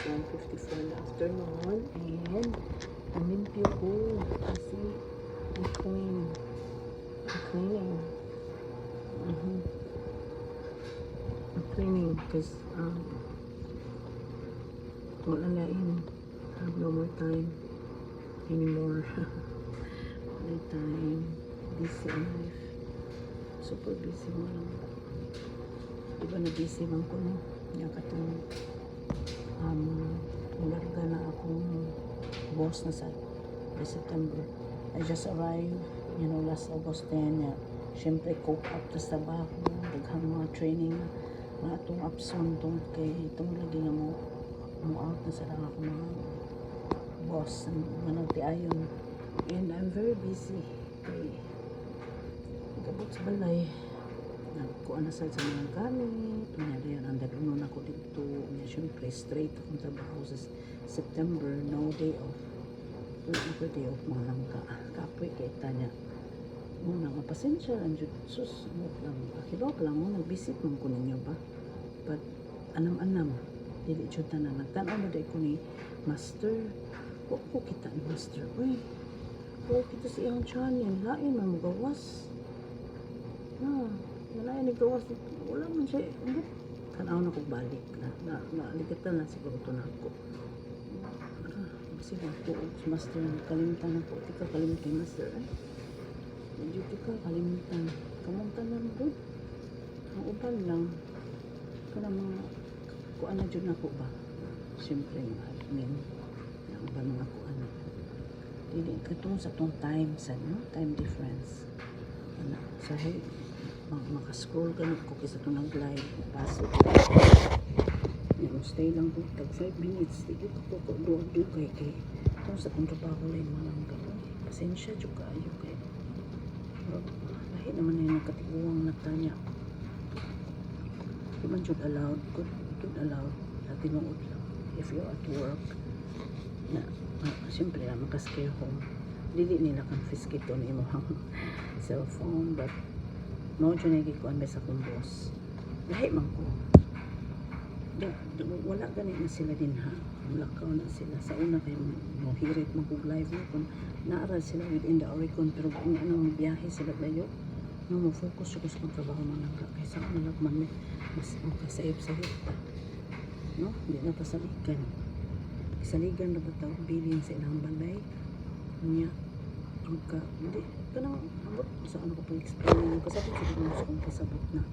1:54 na afternoon and nalimpyo ko kasi I'm cleaning. I'm cleaning because wala lain. I have no more time anymore. Wala time. Busy in life. Super busy mo lang. Diba na busy man ko no? Nakatong ularga na akong boss na sa September. I just arrived, last August 10. Siyempre, cope up tas trabaho. Daghang mga training na itong absent tong kay itong lagi nga mo out na sa ako mga boss ng tiayon. And I'm very busy. Kay gabot sa balay. Nagkuha na sa mga gamit. Yan, andun ako dito. Siyempre, straight akong trabaho sa September. No day off. Every day off mga lang kapoy kay tanya. Muna nga pasensya. Sus, lang. Akilok lang mo. Nag-visit man ko ninyo ba? But, anam-anam. Dili chuta na. Nagtanaw mo day ko ni Master. Huwag ko kita ni Master. Uy, huwag kita sa iyong channel. Lain man magawas. Wala yung nagawas dito. Wala man siya. Tanaw na kong balik. Naligatan na siguro ito na ako. Kasi ako, Master, kalimutan ako. Tika kalimutan, Master. Medyo tika kalimutan. Kamuntan lang doon. Ang uban lang. Kana mga kuan na dyan ako ba? Siyempre, mga admin. Ang uban mga kuan. Hindi katong sa itong time, time difference. Sa makascroll ka na ko kisa ito nag-live pasok stay lang po tag 5 minutes hindi ko po doon kay ito sa itong trabaho lang malang gano'n pasensya dyan kayo kay lahi naman na yung nagkatiguang natanya di man dyan allowed good allowed natin lang if you're at work na siyempre na makascare home dili nila confiscate on imo hang cellphone but no dyan ay gikuan ba sa akong boss lahi man ko wala ganit na sila din ha lakaw na sila sa una kayo hirit man kong live na kung naaral sila within the Oricon pero kung anong biyahe sila dayo mo focus ko sa trabaho man lang kaysa ako nalagman mas makasayip-sayip ta no hindi na pasaligan isaligan na ba tawag bilin sa ilang balay niya hindi kanang abot sa ano ko pang explain kasi sa kung kasabot na